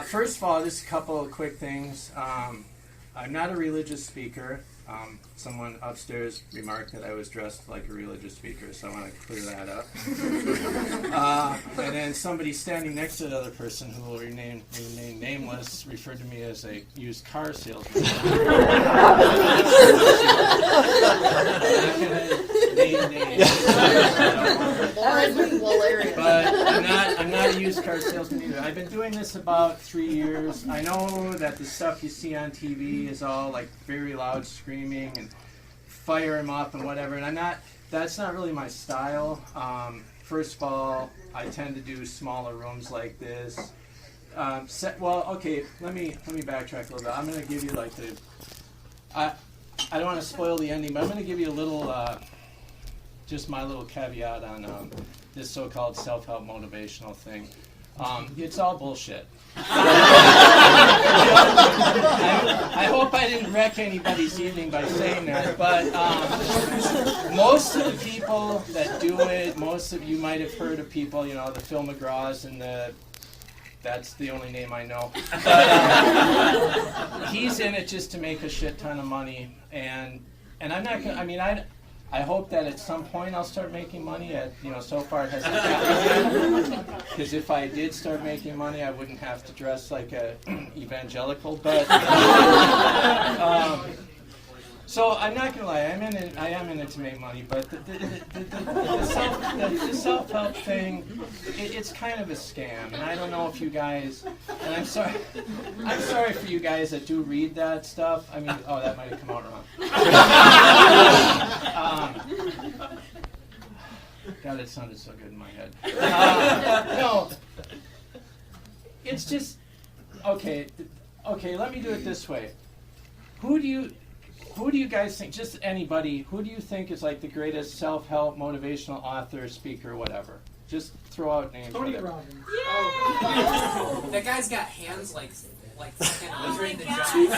First of all, just a couple of quick things. I'm not a religious speaker. Someone upstairs remarked that I was dressed like a religious speaker, so I want to clear that up. And then somebody standing next to the other person, who will remain nameless, referred to me as a used car salesman. That was hilarious. But I'm not a used car salesman either. I've been doing this about 3 years. I know that the stuff you see on TV is all like very loud screaming and fire him up and whatever, and that's not really my style. First of all, I tend to do smaller rooms like this. Okay, let me backtrack a little bit. I'm going to give you like I don't want to spoil the ending, but I'm going to give you a little, just my little caveat on this so-called self-help motivational thing. It's all bullshit. I hope I didn't wreck anybody's evening by saying that, but most of the people that do it, most of you might have heard of people, the Phil McGraws and that's the only name I know. But he's in it just to make a shit ton of money, and I'm not gonna. I hope that at some point I'll start making money. So far it hasn't happened yet. Because if I did start making money, I wouldn't have to dress like a evangelical. But so I'm not gonna lie, I am in it to make money. But the self-help thing, it's kind of a scam, and I don't know if you guys. And I'm sorry for you guys that do read that stuff. That might have come out wrong. God, it sounded so good in my head. No, it's just okay. Let me do it this way. Who do you guys think? Just anybody. Who do you think is like the greatest self-help, motivational author, speaker, whatever? Just throw out names. Tony Robbins. That guy's got hands like fucking Andre the Giant.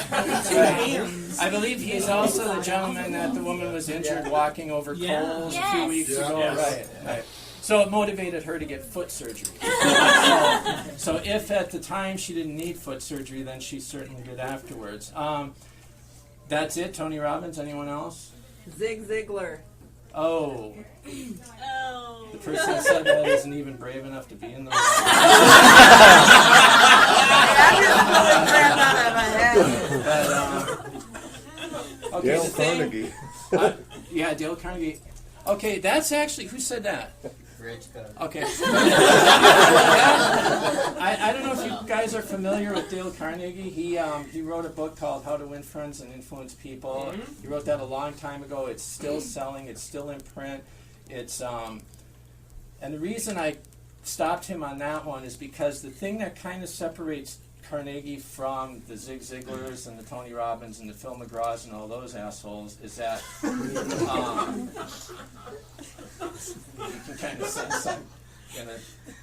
I believe he's also the gentleman that the woman was injured walking over coals a few weeks ago. Yes. Right. So it motivated her to get foot surgery. So if at the time she didn't need foot surgery, then she certainly did afterwards. That's it. Tony Robbins. Anyone else? Zig Ziglar. Oh. The person that said that isn't even brave enough to be in the room. Okay, Dale Carnegie. Dale Carnegie. Okay, that's actually, who said that? Okay. I don't know if you guys are familiar with Dale Carnegie. He wrote a book called How to Win Friends and Influence People. He wrote that a long time ago. It's still selling. It's still in print. It's and the reason I stopped him on that one is because the thing that kind of separates Carnegie from the Zig Ziglars and the Tony Robbins and the Phil McGraws and all those assholes is that you can kind of sense I'm in a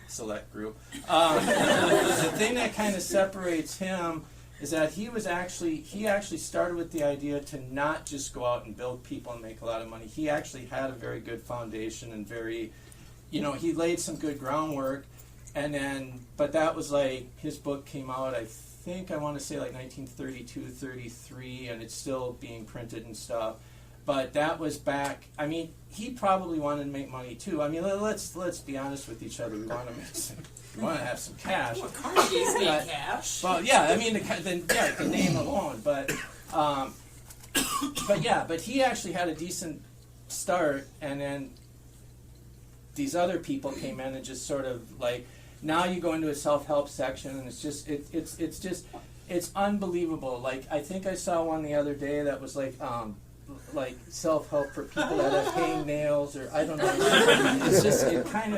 select group. The thing that kind of separates him is that he actually started with the idea to not just go out and build people and make a lot of money. He actually had a very good foundation and he laid some good groundwork. And then, but that was like, his book came out, I want to say like 1932, 33, and it's still being printed and stuff. But that was back, he probably wanted to make money too. Let's be honest with each other. We want to have some cash. Well, Carnegie's made cash. Well, yeah, the name alone. But he actually had a decent start, and then these other people came in and just sort of like, now you go into a self-help section and it's unbelievable. Like, I think I saw one the other day that was like self-help for people that have hangnails, or I don't know.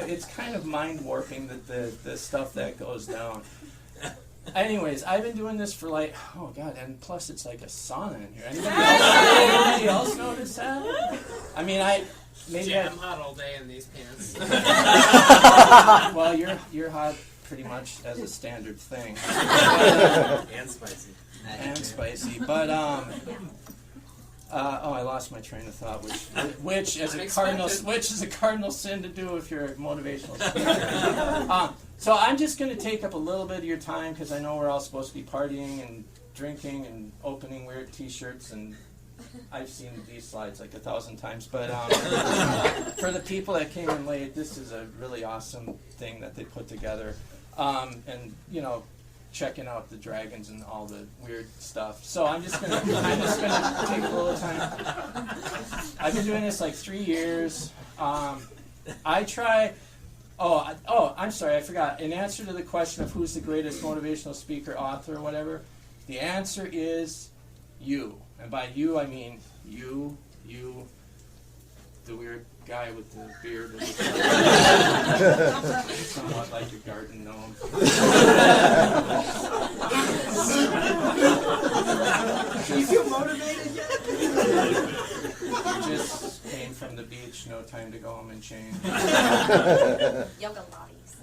It's kind of mind warping that the stuff that goes down. Anyways, I've been doing this for like, oh god, and plus it's like a sauna in here. Anybody else notice that? I'm hot all day in these pants. Well, you're hot pretty much as a standard thing. And spicy. But I lost my train of thought. Which is a cardinal sin to do if you're a motivational speaker. So I'm just going to take up a little bit of your time because I know we're all supposed to be partying and drinking and opening weird T-shirts, and I've seen these slides like 1,000 times. But for the people that came in late, this is a really awesome thing that they put together, and checking out the dragons and all the weird stuff. So I'm just gonna take a little time. I've been doing this like 3 years. I try. I'm sorry, I forgot. In answer to the question of who's the greatest motivational speaker, author, or whatever, the answer is you. And by you, I mean you, the weird guy with the beard. Somewhat like your garden gnome. Do you feel motivated yet? You just came from the beach, no time to go home and change. Yoga Pilates.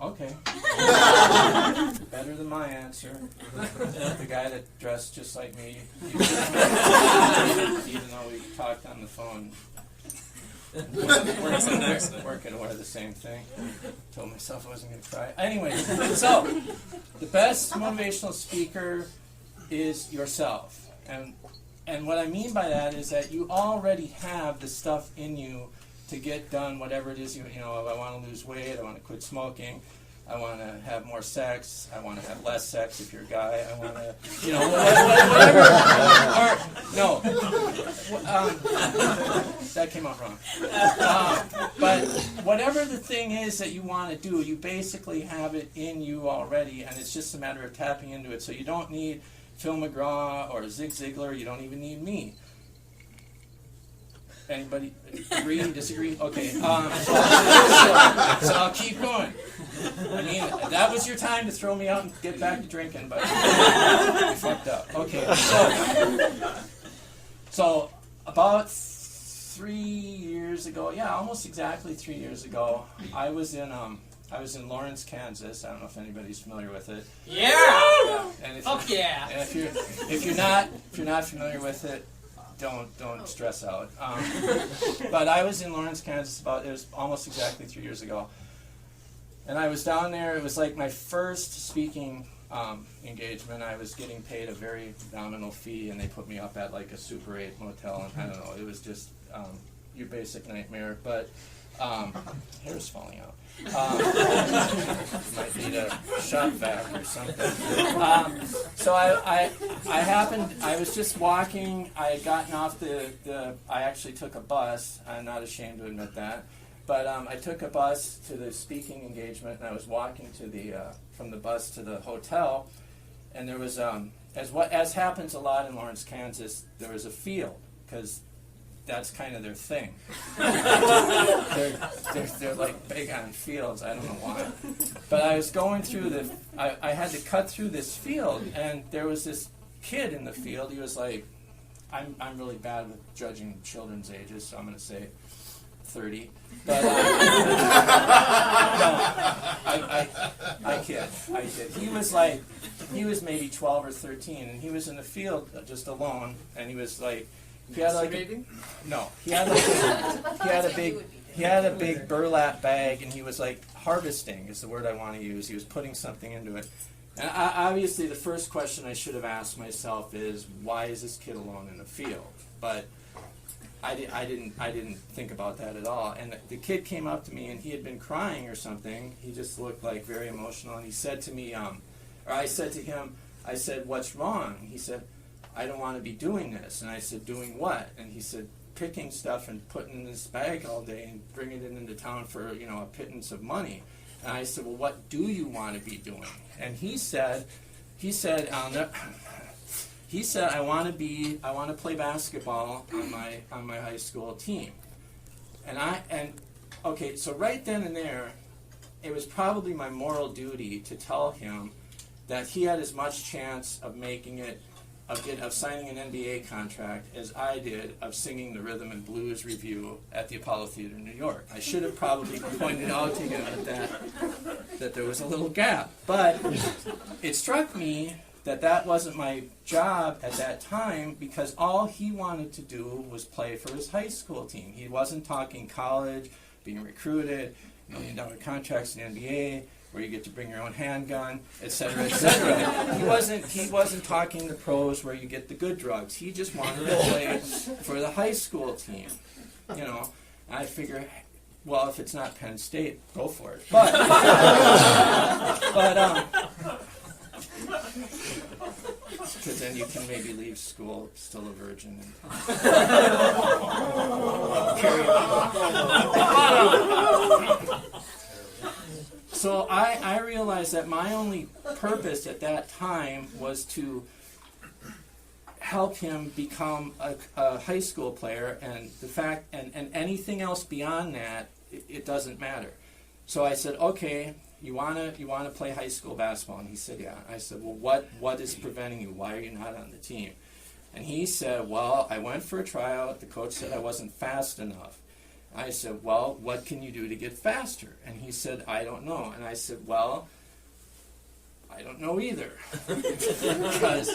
Okay. Better than my answer. The guy that dressed just like me, even though we talked on the phone. We're going to wear the same thing. Told myself I wasn't going to cry. Anyway, so the best motivational speaker is yourself. And what I mean by that is that you already have the stuff in you to get done whatever it is. I want to lose weight, I want to quit smoking, I want to have more sex, I want to have less sex if you're a guy, I want to, whatever. That came out wrong. But whatever the thing is that you want to do, you basically have it in you already, and it's just a matter of tapping into it. So you don't need Phil McGraw or Zig Ziglar, you don't even need me. Anybody agree, disagree? Okay. So I'll keep going. I mean, that was your time to throw me out and get back to drinking, but you fucked up. Okay. So about 3 years ago, almost exactly 3 years ago, I was in Lawrence, Kansas. I don't know if anybody's familiar with it. Yeah. And yeah. And if you're not familiar with it, don't stress out. But I was in Lawrence, Kansas. It was almost exactly 3 years ago, and I was down there. It was like my first speaking engagement. I was getting paid a very nominal fee, and they put me up at like a Super 8 motel, and I don't know. It was just your basic nightmare. But hair's falling out. Might need a shot vac or something. So I was just walking. I had gotten off I actually took a bus. I'm not ashamed to admit that. But I took a bus to the speaking engagement, and I was walking from the bus to the hotel, and there was, as happens a lot in Lawrence, Kansas, there was a field, because that's kind of their thing. They're like big on fields. I don't know why. But I was going through I had to cut through this field, and there was this kid in the field. He was like, I'm really bad with judging children's ages, so I'm going to say 30. But I kid. He was maybe 12 or 13, and he was in the field just alone, and he was like, he had like he had a big burlap bag, and he was like harvesting is the word I want to use. He was putting something into it. And obviously the first question I should have asked myself is, why is this kid alone in the field? But I didn't think about that at all. And the kid came up to me, and he had been crying or something. He just looked like very emotional, and he said to me, I said to him, what's wrong? He said, I don't want to be doing this. And I said, doing what? And he said, picking stuff and putting in this bag all day and bringing it into town for, a pittance of money. And I said, well, what do you want to be doing? And he said, I want to play basketball on my high school team. Okay, so right then and there, it was probably my moral duty to tell him that he had as much chance of making it, of signing an NBA contract as I did of singing the Rhythm and Blues review at the Apollo Theater in New York. I should have probably pointed out to him that there was a little gap. But it struck me that wasn't my job at that time, because all he wanted to do was play for his high school team. He wasn't talking college, being recruited, $1 million contracts in the NBA, where you get to bring your own handgun, etc., etc. He wasn't talking the pros where you get the good drugs. He just wanted to play for the high school team. You know, I figure, well, if it's not Penn State, go for it. But because then you can maybe leave school still a virgin and carry on. So I realized that my only purpose at that time was to help him become a high school player, and the fact and anything else beyond that, it doesn't matter. So I said, okay, you wanna play high school basketball? And he said, yeah. I said, well, what is preventing you? Why are you not on the team? And he said, well, I went for a tryout. The coach said I wasn't fast enough. I said, well, what can you do to get faster? And he said, I don't know. And I said, well, I don't know either. Because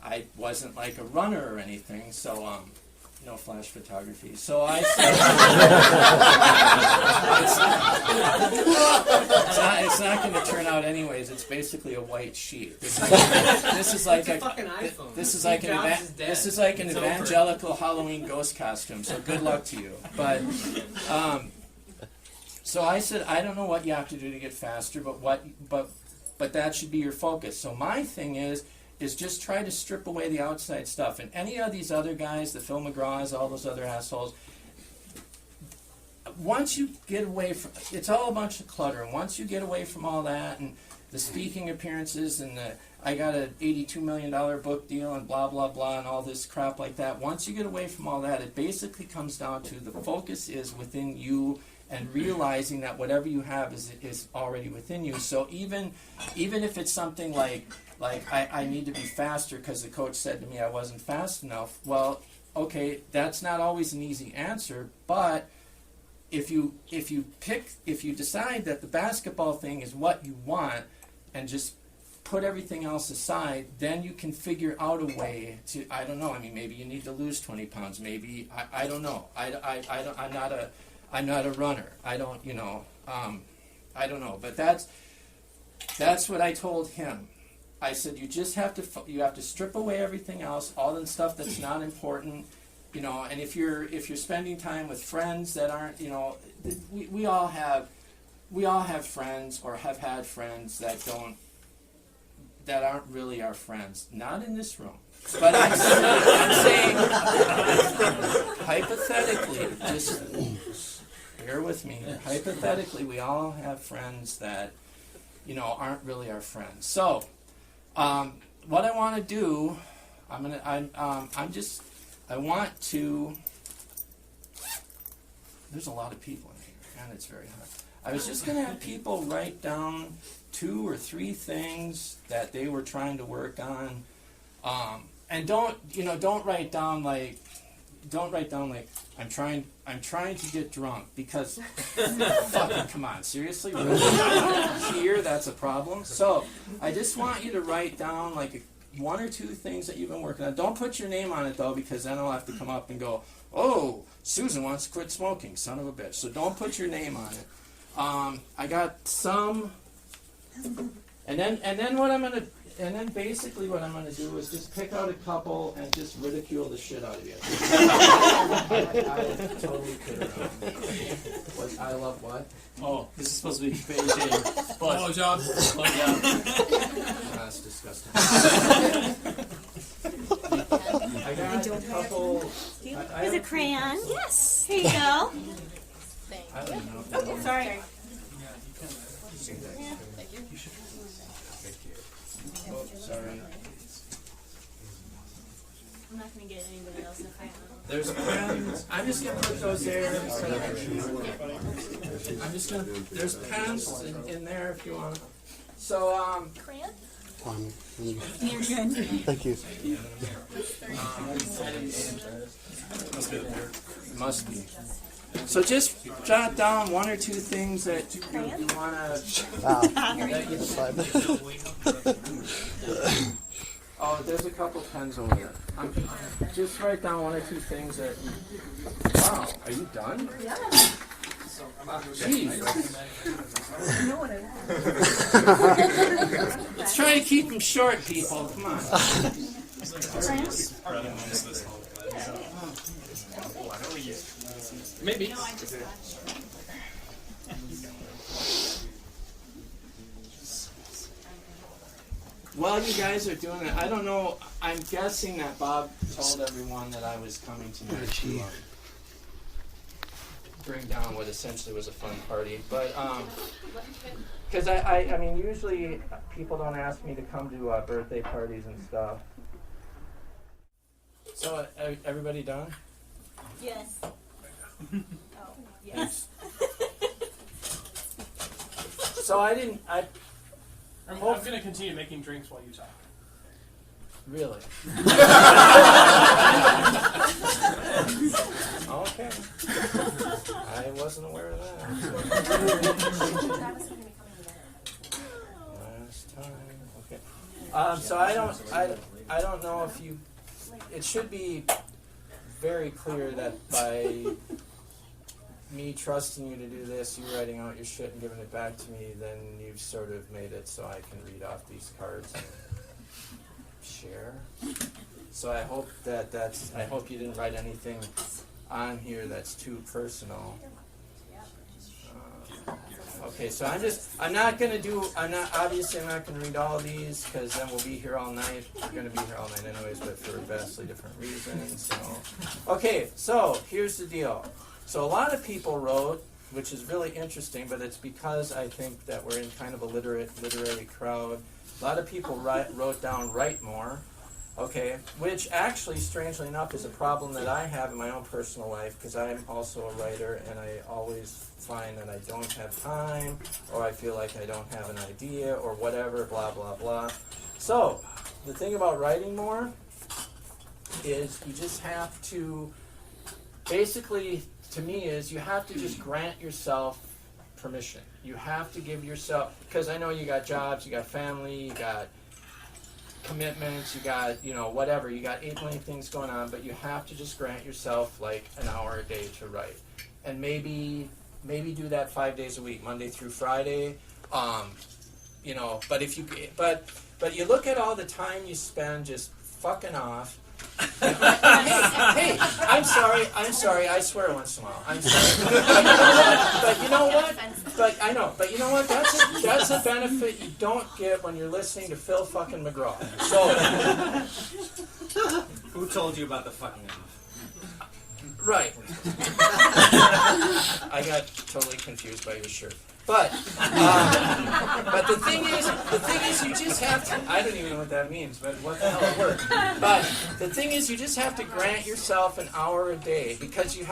I wasn't like a runner or anything, so no flash photography. So I said, it's not going to turn out anyways. It's basically a white sheet. This is like an evangelical Halloween ghost costume. So good luck to you. But so I said, I don't know what you have to do to get faster, but that should be your focus. So my thing is just try to strip away the outside stuff. And any of these other guys, the Phil McGraws, all those other assholes, once you get away from, it's all a bunch of clutter. And once you get away from all that and the speaking appearances and I got an $82 million book deal and blah, blah, blah, and all this crap like that, once you get away from all that, it basically comes down to the focus is within you and realizing that whatever you have is already within you. So even if it's something like I need to be faster because the coach said to me I wasn't fast enough, well, okay, that's not always an easy answer, but if you decide that the basketball thing is what you want and just put everything else aside, then you can figure out a way to, I don't know, I mean, maybe you need to lose 20 pounds, maybe, I don't know, I'm not a runner, I don't know, but that's what I told him. I said, you just have to strip away everything else, all the stuff that's not important, and if you're spending time with friends that aren't, we all have friends or have had friends that aren't really our friends. Not in this room. But I'm saying hypothetically, just bear with me. Hypothetically, we all have friends that, aren't really our friends. So what I want to do, I want to. There's a lot of people in here, and it's very hard. I was just going to have people write down 2 or 3 things that they were trying to work on, and don't write down like I'm trying to get drunk, because fucking come on, seriously, really? Here that's a problem. So I just want you to write down like 1 or 2 things that you've been working on. Don't put your name on it though, because then I'll have to come up and go, oh, Susan wants to quit smoking, son of a bitch. So don't put your name on it. I got some, and then basically what I'm gonna do is just pick out a couple and just ridicule the shit out of you. I totally kidding. What I love what? Oh, this is supposed to be Beijing. Blow job. That's disgusting. I got a couple. Is it crayon? Yes. Here you go. I don't know. Sorry. Oh, sorry. I'm not going to get anybody else if I have. There's pens. I'm just going to put those there. I'm just going to. There's pens in there if you want. So, Crayon? You're good. Thank you. Must be. So just jot down one or two things that you want to. Oh, there's a couple pens over there. Just write down one or two things that. Wow, are you done? Yeah. Jeez. Let's try to keep them short, people. Come on. Maybe. While you guys are doing it, I don't know. I'm guessing that Bob told everyone that I was coming tonight to bring down what essentially was a fun party. But because I mean, usually people don't ask me to come to birthday parties and stuff. So everybody done? Yes. Oh, yes. So I'm going to continue making drinks while you talk. really. Okay. I wasn't aware of that. Last time. Okay. So I don't know if you. It should be very clear that by me trusting you to do this, you writing out your shit and giving it back to me, then you've sort of made it so I can read off these cards and share. So I hope I hope you didn't write anything on here that's too personal. Okay, so I'm not going to read all these because then we'll be here all night. We're going to be here all night anyways, but for vastly different reasons. So, okay, so here's the deal. So a lot of people wrote, which is really interesting, but it's because I think that we're in kind of a literary crowd. A lot of people wrote down write more. Okay, which actually, strangely enough, is a problem that I have in my own personal life because I'm also a writer and I always find that I don't have time or I feel like I don't have an idea or whatever, blah, blah, blah. So, the thing about writing more is you just have to, basically, to me, is you have to just grant yourself permission. You have to give yourself, because I know you got jobs, you got family, you got commitments, you got, whatever, you got 8 million things going on, but you have to just grant yourself like an hour a day to write. And maybe do that 5 days a week, Monday through Friday. But if you but you look at all the time you spend just fucking off. hey, I'm sorry, I swear once in a while. I'm sorry. But you know what? But you know what? That's a benefit you don't get when you're listening to Phil fucking McGraw. So who told you about the fucking off? Right. I got totally confused by your shirt. But the thing is, you just have to. I don't even know what that means, but what the hell works. But the thing is, you just have to grant yourself an hour a day because you're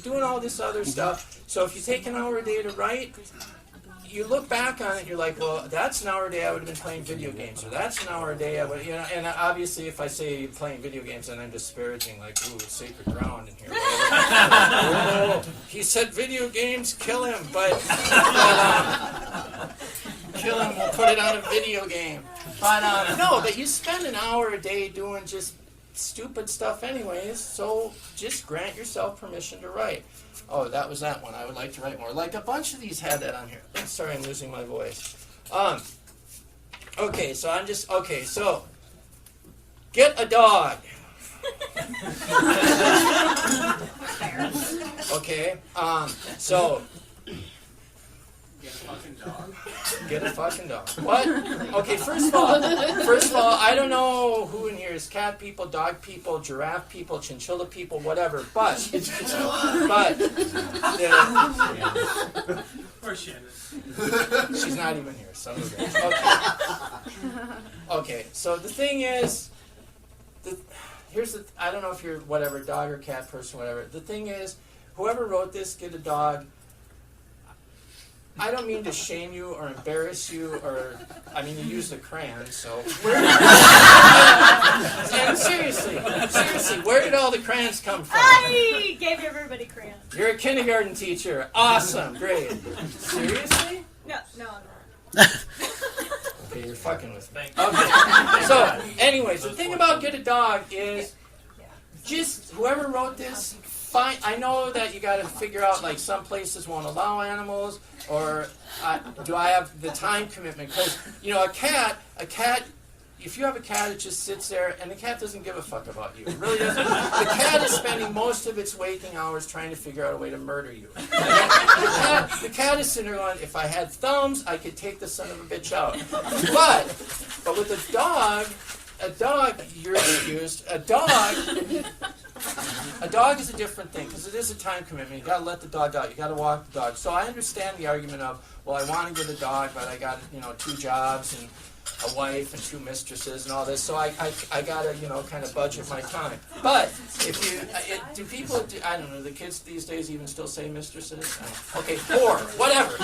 doing all this other stuff. So if you take an hour a day to write, you look back on it, you're like, well, that's an hour a day I would have been playing video games, or that's an hour a day I would, And obviously, if I say playing video games, then I'm disparaging, like, ooh, sacred ground in here. Oh, he said video games, kill him, but kill him, we'll put it on a video game. But no, but you spend an hour a day doing just stupid stuff anyways, so just grant yourself permission to write. Oh, that was that one. I would like to write more. Like a bunch of these had that on here. Sorry, I'm losing my voice. Okay, so so get a dog. Okay, so get a fucking dog. What? Okay, first of all, I don't know who in here is cat people, dog people, giraffe people, chinchilla people, whatever. But Or Shannon. she's not even here. So okay. So the thing is, I don't know if you're whatever dog or cat person, whatever. The thing is, whoever wrote this, get a dog. I don't mean to shame you or embarrass you or, I mean, you use the crayon, so. And seriously, where did all the crayons come from? I gave everybody crayons. You're a kindergarten teacher. Awesome, great. Seriously? No, I'm not. Okay, you're fucking with me. Okay. So, anyways, the thing about Get a Dog is just whoever wrote this, fine. I know that you got to figure out, like, some places won't allow animals, or do I have the time commitment? Because, you know, a cat, if you have a cat, it just sits there, and the cat doesn't give a fuck about you. It really doesn't. The cat is spending most of its waking hours trying to figure out a way to murder you. The cat is sitting there going, if I had thumbs, I could take the son of a bitch out. But with a dog, you're excused. A dog is a different thing, because it is a time commitment. You got to let the dog out. You got to walk the dog. So I understand the argument of, well, I want to get a dog, but I got 2 jobs and a wife and 2 mistresses and all this. So I got to kind of budget my time. But if you I don't know, the kids these days even still say mistresses? Okay, 4, whatever.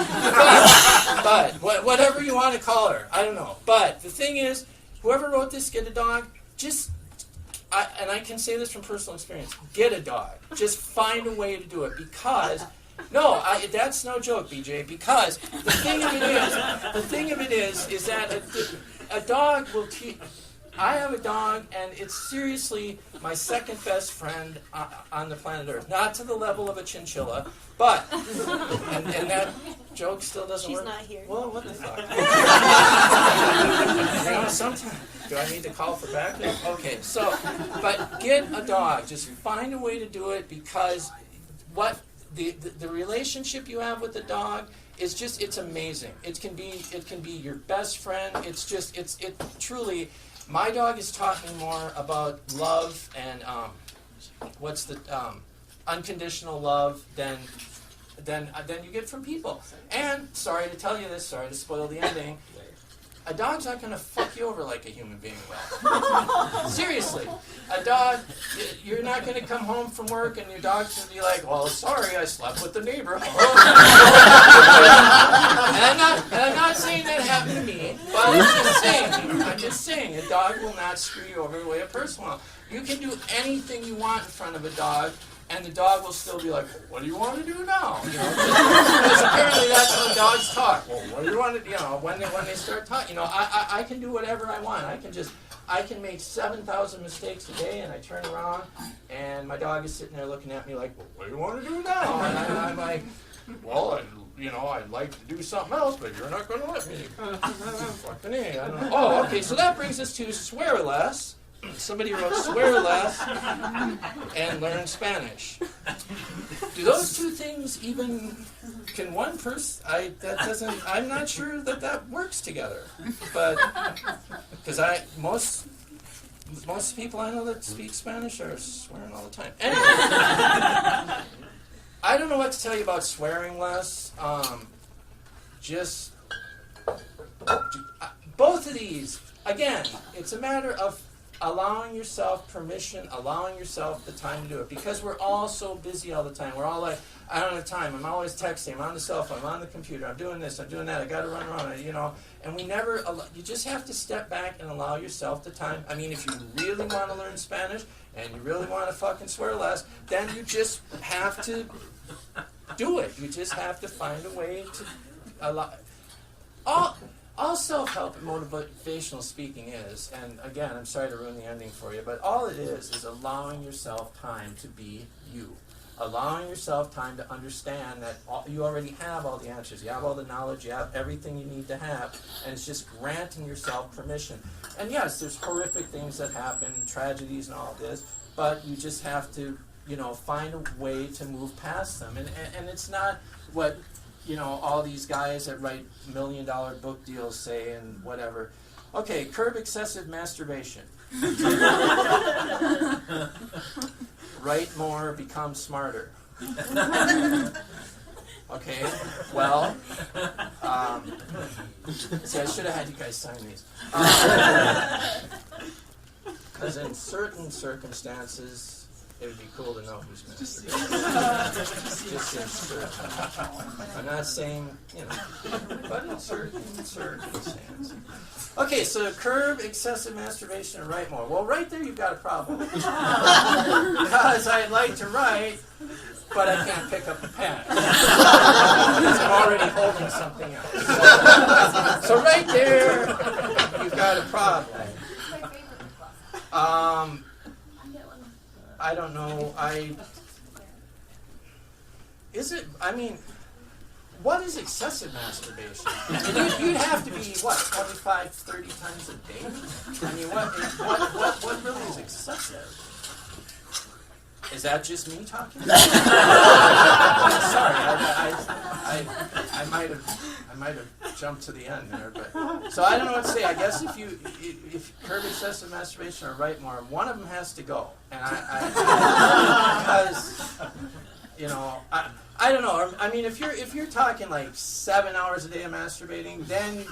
But whatever you want to call her, I don't know. But the thing is, whoever wrote this, Get a Dog, and I can say this from personal experience, get a dog. Just find a way to do it, because, that's no joke, BJ, because the thing of it is that a dog will teach. I have a dog, and it's seriously my second best friend on the planet Earth. Not to the level of a chinchilla, but, and that joke still doesn't work. She's not here. Well, what the fuck? Sometimes, do I need to call for backup? Okay, but get a dog. Just find a way to do it, because the relationship you have with the dog is just, it's amazing. It can be your best friend. It's truly. My dog has taught me more about love and unconditional love than you get from people. And sorry to tell you this, sorry to spoil the ending, a dog's not going to fuck you over like a human being will. Seriously, a dog, you're not going to come home from work and your dog's going to be like, well, sorry, I slept with the neighbor. And I'm not saying that happened to me, but I'm just saying, a dog will not screw you over the way a person will. You can do anything you want in front of a dog, and the dog will still be like, well, what do you want to do now? Because apparently that's how dogs talk. Well, what do you want to do? When they start talking, I can do whatever I want. I can make 7,000 mistakes a day, and I turn around, and my dog is sitting there looking at me like, well, what do you want to do now? And I'm like, well, I'd like to do something else, but you're not going to let me. Fucking A, I don't know. Oh, okay, so that brings us to swear less. Somebody wrote swear less and learn Spanish. Do those 2 things even, can one person, I'm not sure that works together. But, because most people I know that speak Spanish are swearing all the time. Anyway, I don't know what to tell you about swearing less. Both of these, again, it's a matter of allowing yourself permission, allowing yourself the time to do it. Because we're all so busy all the time. We're all like, I don't have time. I'm always texting. I'm on the cell phone. I'm on the computer. I'm doing this. I'm doing that. I got to run around. And you just have to step back and allow yourself the time. I mean, if you really want to learn Spanish and you really want to fucking swear less, then you just have to do it. You just have to find a way to allow. All self-help and motivational speaking is, and again, I'm sorry to ruin the ending for you, but all it is allowing yourself time to be you. Allowing yourself time to understand that you already have all the answers. You have all the knowledge. You have everything you need to have. And it's just granting yourself permission. And yes, there's horrific things that happen, tragedies and all of this, but you just have to, find a way to move past them. And it's not what all these guys that write $1 million book deals say and whatever. Okay, curb excessive masturbation. Write more, become smarter. Okay, well, see, I should have had you guys sign these. Because in certain circumstances, it would be cool to know who's masturbating. Just seems true. I'm not saying, but in certain circumstances. Okay, so curb excessive masturbation and write more. Well, right there you've got a problem. Because I'd like to write, but I can't pick up the pen. Because I'm already holding something else. So right there, you've got a problem. I don't know. What is excessive masturbation? You'd have to be, 25, 30 times a day? I mean, what really is excessive? Is that just me talking? Sorry, I might have jumped to the end there, but so I don't know what to say. I guess if curb excessive masturbation or write more, one of them has to go, and because I don't know. I mean, if you're talking like 7 hours a day of masturbating, then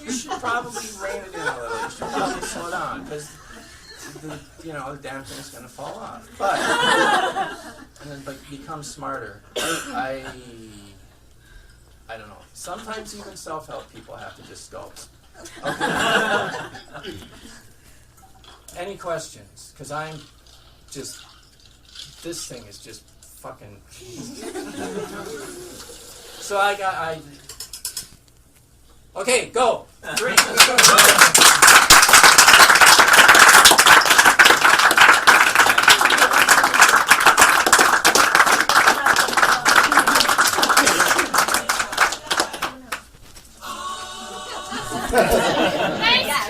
you should probably rein it in a little. You should probably slow down because the damn thing's going to fall off. But become smarter. I don't know. Sometimes even self-help people have to just go. Okay. Any questions? Because this thing is just fucking. So okay, go. 3. Nice